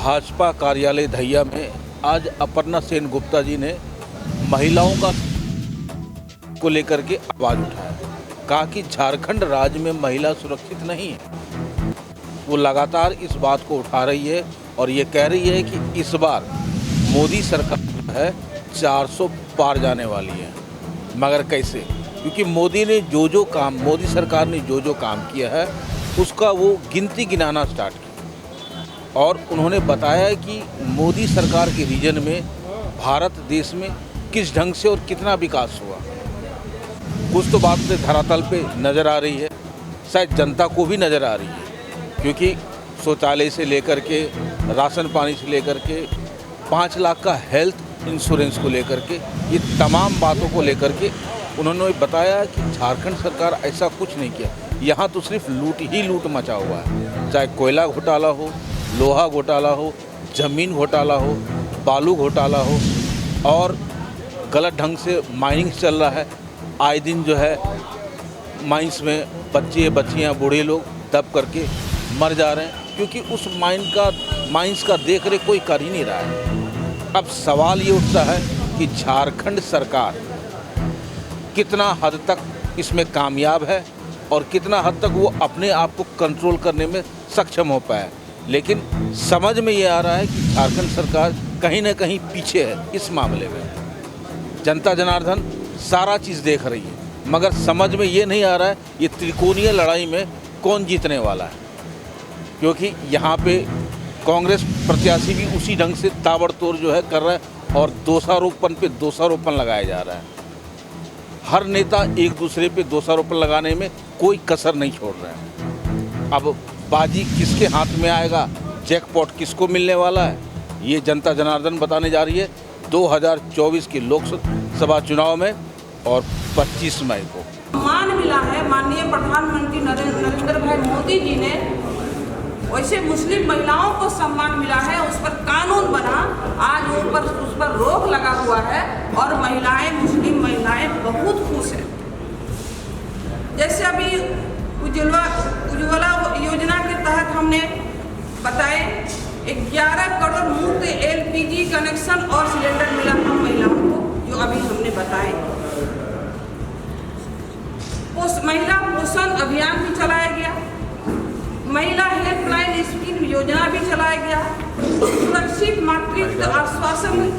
भाजपा कार्यालय दहिया में आज अपर्णा सेन गुप्ता जी ने महिलाओं का को लेकर के आवाज़ उठाया। कहा कि झारखंड राज्य में महिला सुरक्षित नहीं है। वो लगातार इस बात को उठा रही है और ये कह रही है कि इस बार मोदी सरकार है 400 पार जाने वाली है। मगर कैसे? क्योंकि मोदी सरकार ने जो काम किया है उसका वो गिनती गिनाना स्टार्ट किया और उन्होंने बताया कि मोदी सरकार के रीजन में भारत देश में किस ढंग से और कितना विकास हुआ। कुछ तो बात धरातल पे नज़र आ रही है, शायद जनता को भी नज़र आ रही है, क्योंकि शौचालय से लेकर के राशन पानी से लेकर के 5 लाख का हेल्थ इंश्योरेंस को लेकर के ये तमाम बातों को लेकर के उन्होंने बताया कि झारखंड सरकार ऐसा कुछ नहीं किया। यहाँ तो सिर्फ लूट ही लूट मचा हुआ है, चाहे कोयला घोटाला हो, लोहा घोटाला हो, ज़मीन घोटाला हो, बालू घोटाला हो और गलत ढंग से माइनिंग चल रहा है। आए दिन जो है माइंस में बच्चे बच्चियाँ बूढ़े लोग दब करके मर जा रहे हैं, क्योंकि उस माइंस का देख रेख कोई कर ही नहीं रहा है। अब सवाल ये उठता है कि झारखंड सरकार कितना हद तक इसमें कामयाब है और कितना हद तक वो अपने आप को कंट्रोल करने में सक्षम हो पाया। लेकिन समझ में ये आ रहा है कि झारखंड सरकार कहीं ना कहीं पीछे है इस मामले में। जनता जनार्दन सारा चीज़ देख रही है, मगर समझ में ये नहीं आ रहा है ये त्रिकोणीय लड़ाई में कौन जीतने वाला है, क्योंकि यहाँ पे कांग्रेस प्रत्याशी भी उसी ढंग से ताबड़तोड़ जो है कर रहा है और दोषारोपण पे दोषारोपण लगाया जा रहा है। हर नेता एक दूसरे पे दोषारोपण लगाने में कोई कसर नहीं छोड़ रहे हैं। अब बाजी किसके हाथ में आएगा, जैकपॉट किसको मिलने वाला है, ये जनता जनार्दन बताने जा रही है 2024 के लोकसभा चुनाव में और 25 मई को। सम्मान मिला है माननीय प्रधानमंत्री नरेंद्र भाई मोदी जी ने, वैसे मुस्लिम महिलाओं को सम्मान मिला है, उस पर कानून बना, आज उस पर रोक लगा हुआ है और मुस्लिम महिलाएं बहुत खुश हैं। जैसे अभी उज्ज्वला योजना के तहत हमने बताए 11 करोड़ मुफ्त LPG कनेक्शन और सिलेंडर मिला हम महिलाओं को, जो अभी हमने बताए। महिला पोषण अभियान भी चलाया गया, महिला हेल्पलाइन स्कीम योजना भी चलाया गया, सुरक्षित मातृत्व आश्वासन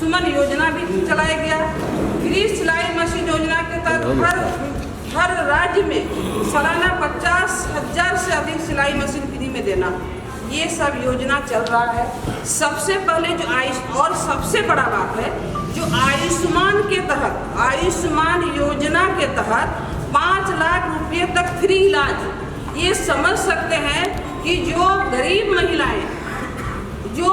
सुमन योजना भी चलाया गया, फ्री सिलाई मशीन योजना के तहत हर राज्य में सालाना 50,000 से अधिक सिलाई मशीन फ्री में देना, ये सब योजना चल रहा है। सबसे पहले और सबसे बड़ा बात है जो आयुष्मान योजना के तहत 5 लाख रुपये तक फ्री इलाज। ये समझ सकते हैं कि जो गरीब महिलाएं, जो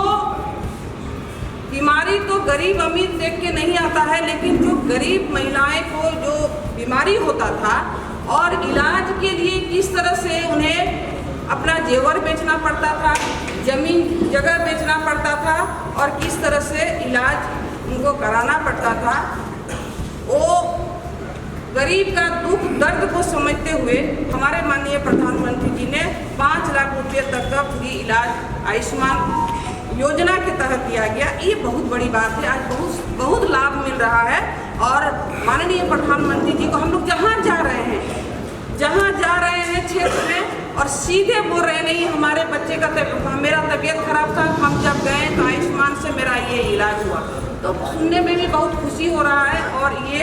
बीमारी तो गरीब अमीर देख के नहीं आता है, लेकिन जो गरीब महिलाएं को जो बीमारी होता था और इलाज के लिए किस तरह से उन्हें अपना जेवर बेचना पड़ता था, जमीन जगह बेचना पड़ता था और किस तरह से इलाज उनको कराना पड़ता था, वो गरीब का दुख दर्द को समझते हुए हमारे माननीय प्रधानमंत्री जी ने 5 लाख रुपये तक का फ्री इलाज आयुष्मान योजना के तहत दिया गया। ये बहुत बड़ी बात है, आज बहुत लाभ मिल रहा है और माननीय प्रधानमंत्री जी को हम लोग जहाँ जा रहे हैं क्षेत्र में और सीधे बोल रहे नहीं, हमारे बच्चे का मेरा तबीयत खराब था, हम जब गए तो आयुष्मान से मेरा ये इलाज हुआ। तो सुनने में भी बहुत खुशी हो रहा है और ये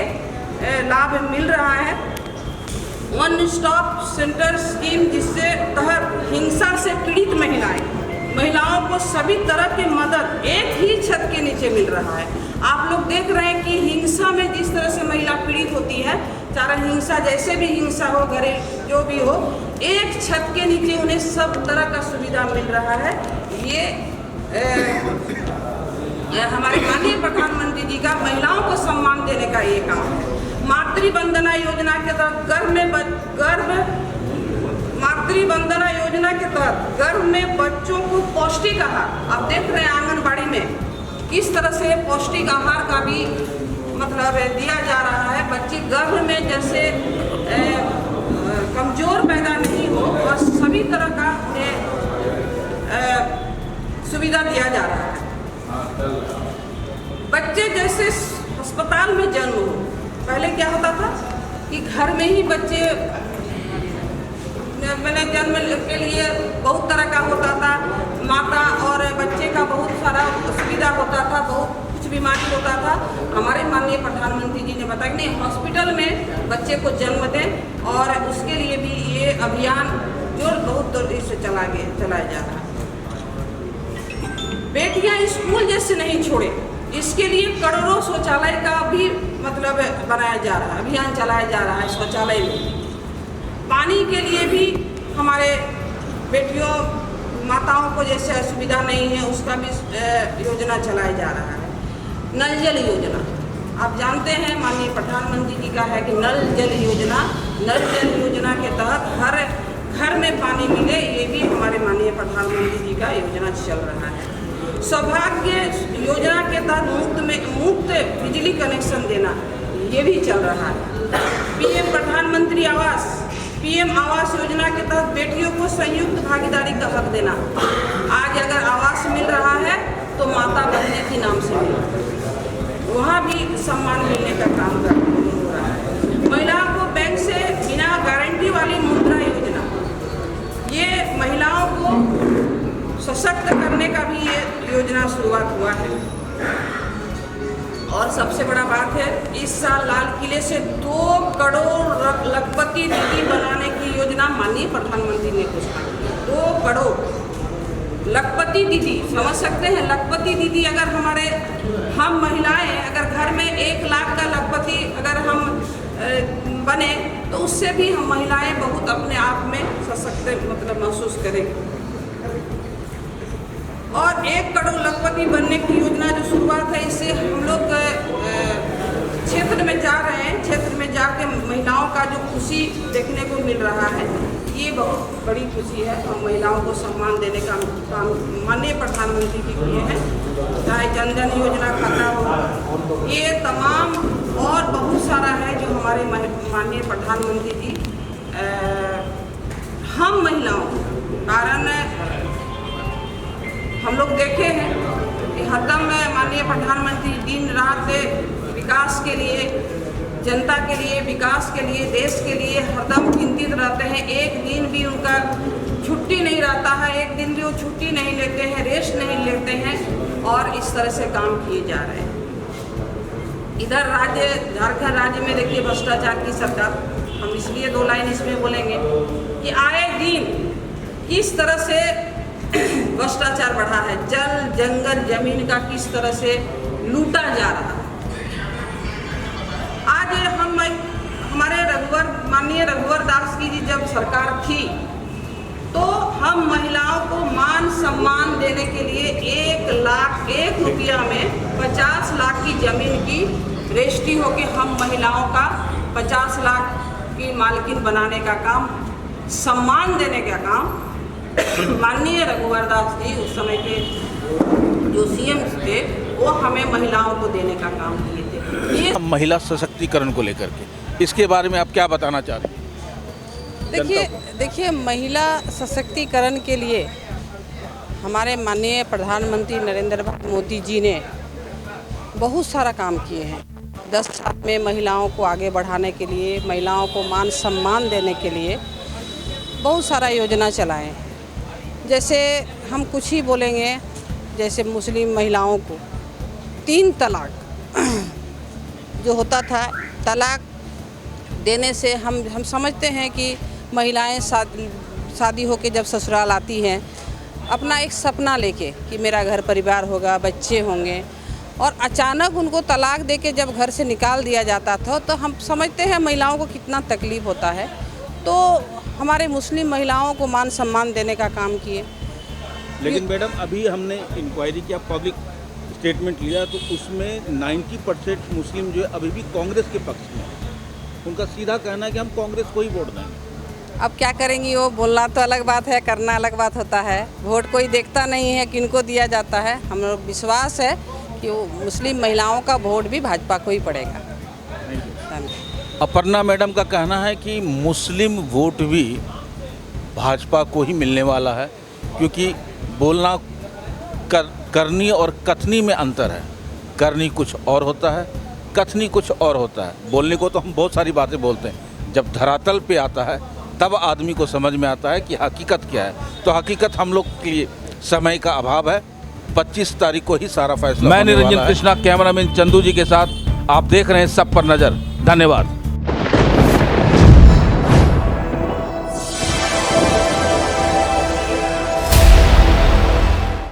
लाभ मिल रहा है। वन स्टॉप सेंटर स्कीम, जिससे तहत हिंसा से पीड़ित महिलाओं को सभी तरह की मदद एक ही छत के नीचे मिल रहा है। आप लोग देख रहे हैं कि हिंसा में जिस तरह से महिला पीड़ित होती है, चाहे हिंसा जैसे भी हिंसा हो, घरेलू जो भी हो, एक छत के नीचे उन्हें सब तरह का सुविधा मिल रहा है। ये हमारे माननीय प्रधानमंत्री जी का महिलाओं को सम्मान देने का ये काम है। मातृ वंदना योजना के तहत गर्भ में बच्चों को पौष्टिक आहार, आप देख रहे हैं आंगनबाड़ी में किस तरह से पौष्टिक आहार का भी मतलब दिया जा रहा है। बच्चे गर्भ में जैसे कमजोर पैदा नहीं हो और सभी तरह का उन्हें सुविधा दिया जा रहा है। बच्चे जैसे अस्पताल में जन्म हो, पहले क्या होता था कि घर में ही बच्चे मैंने जन्म के लिए बहुत तरह का होता था, माता और बच्चे का बहुत सारा सुविधा होता था, बहुत कुछ बीमारी होता था। हमारे माननीय प्रधानमंत्री जी ने बताया कि नहीं, हॉस्पिटल में बच्चे को जन्म दें, और उसके लिए भी ये अभियान जो बहुत तेजी से चलाया जा रहा है। बेटियां स्कूल जैसे नहीं छोड़े, इसके लिए करोड़ों शौचालय का भी मतलब बनाया जा रहा है, अभियान चलाया जा रहा है। शौचालय में पानी के लिए भी हमारे बेटियों माताओं को जैसे असुविधा नहीं है, उसका भी योजना चलाया जा रहा है। नल जल योजना, आप जानते हैं माननीय प्रधानमंत्री जी का है कि नल जल योजना, नल जल योजना के तहत हर घर में पानी मिले, ये भी हमारे माननीय प्रधानमंत्री जी का योजना चल रहा है। सौभाग्य योजना के तहत मुफ्त बिजली कनेक्शन देना, ये भी चल रहा है। पीएम प्रधानमंत्री आवास, पीएम आवास योजना के तहत बेटियों को संयुक्त भागीदारी का हक देना। आज अगर आवास मिल रहा है तो माता बहने के नाम से मिल रहा है, वहाँ भी सम्मान मिलने का काम हो रहा है। महिलाओं को बैंक से बिना गारंटी वाली मुद्रा योजना, ये महिलाओं को सशक्त करने का भी ये योजना शुरुआत हुआ है। और सबसे बड़ा बात है, इस साल लाल किले से 2 करोड़ लखपति दीदी बनाने की योजना माननीय प्रधानमंत्री ने घोषणा की। 2 करोड़ लखपति दीदी, समझ सकते हैं? लखपति दीदी अगर हम महिलाएं अगर घर में 1 लाख का लखपति अगर हम बने तो उससे भी हम महिलाएं बहुत अपने आप में सशक्त मतलब महसूस करेंगे। और 1 करोड़ लखपति बनने की योजना जो शुरुआत है, इससे हम लोग क्षेत्र में जा रहे हैं, क्षेत्र में जाके महिलाओं का जो खुशी देखने को मिल रहा है, ये बहुत बड़ी खुशी है। और महिलाओं को सम्मान देने का काम माननीय प्रधानमंत्री जी किए हैं, चाहे जन धन योजना खाता हो, ये तमाम और बहुत सारा है जो हमारे माननीय प्रधानमंत्री जी हम महिलाओं कारण हम लोग देखे हैं कि हरदम माननीय प्रधानमंत्री दिन रात विकास के लिए, जनता के लिए, विकास के लिए, देश के लिए हरदम चिंतित रहते हैं। एक दिन भी उनका छुट्टी नहीं रहता है, एक दिन भी वो छुट्टी नहीं लेते हैं, रेस्ट नहीं लेते हैं, और इस तरह से काम किए जा रहे हैं। इधर राज्य झारखंड राज्य में देखिए भ्रष्टाचार की सरकार, हम इसलिए 2 लाइन इसमें बोलेंगे कि आए दिन किस तरह से भ्रष्टाचार बढ़ा है, जल जंगल जमीन का किस तरह से लूटा जा रहा है। आज हमारे माननीय रघुवर दास की जी जब सरकार थी तो हम महिलाओं को मान सम्मान देने के लिए 1 रुपया में 50 लाख की जमीन की रजिस्ट्री होके हम महिलाओं का 50 लाख की मालकिन बनाने का काम, सम्मान देने का काम माननीय रघुवर दास जी उस समय के जो सीएम थे, वो हमें महिलाओं को देने का काम किए थे। ये महिला सशक्तिकरण को लेकर के इसके बारे में आप क्या बताना चाह रहे हैं? देखिए महिला सशक्तिकरण के लिए हमारे माननीय प्रधानमंत्री नरेंद्र भाई मोदी जी ने बहुत सारा काम किए हैं। 10 साल में महिलाओं को आगे बढ़ाने के लिए, महिलाओं को मान सम्मान देने के लिए बहुत सारा योजना चलाए। जैसे हम कुछ ही बोलेंगे, जैसे मुस्लिम महिलाओं को 3 तलाक जो होता था, तलाक देने से हम समझते हैं कि महिलाएं शादी होके जब ससुराल आती हैं अपना एक सपना लेके कि मेरा घर परिवार होगा, बच्चे होंगे, और अचानक उनको तलाक देके जब घर से निकाल दिया जाता था तो हम समझते हैं महिलाओं को कितना तकलीफ़ होता है। तो हमारे मुस्लिम महिलाओं को मान सम्मान देने का काम किए। लेकिन मैडम अभी हमने इंक्वायरी किया, पब्लिक स्टेटमेंट लिया, तो उसमें 90% मुस्लिम जो है अभी भी कांग्रेस के पक्ष में है। उनका सीधा कहना है कि हम कांग्रेस को ही वोट देंगे। अब क्या करेंगी, वो बोलना तो अलग बात है, करना अलग बात होता है। वोट कोई देखता नहीं है किनको दिया जाता है। हम लोग विश्वास है कि वो मुस्लिम महिलाओं का वोट भी भाजपा को ही पड़ेगा। अपर्णा मैडम का कहना है कि मुस्लिम वोट भी भाजपा को ही मिलने वाला है, क्योंकि बोलना करनी और कथनी में अंतर है। करनी कुछ और होता है, कथनी कुछ और होता है। बोलने को तो हम बहुत सारी बातें बोलते हैं, जब धरातल पे आता है तब आदमी को समझ में आता है कि हकीकत क्या है। तो हकीकत हम लोग के लिए समय का अभाव है। 25 तारीख को ही सारा फैसला। मैं निरंजन कृष्णा, कैमरामैन चंदू जी के साथ, आप देख रहे हैं सब पर नज़र। धन्यवाद।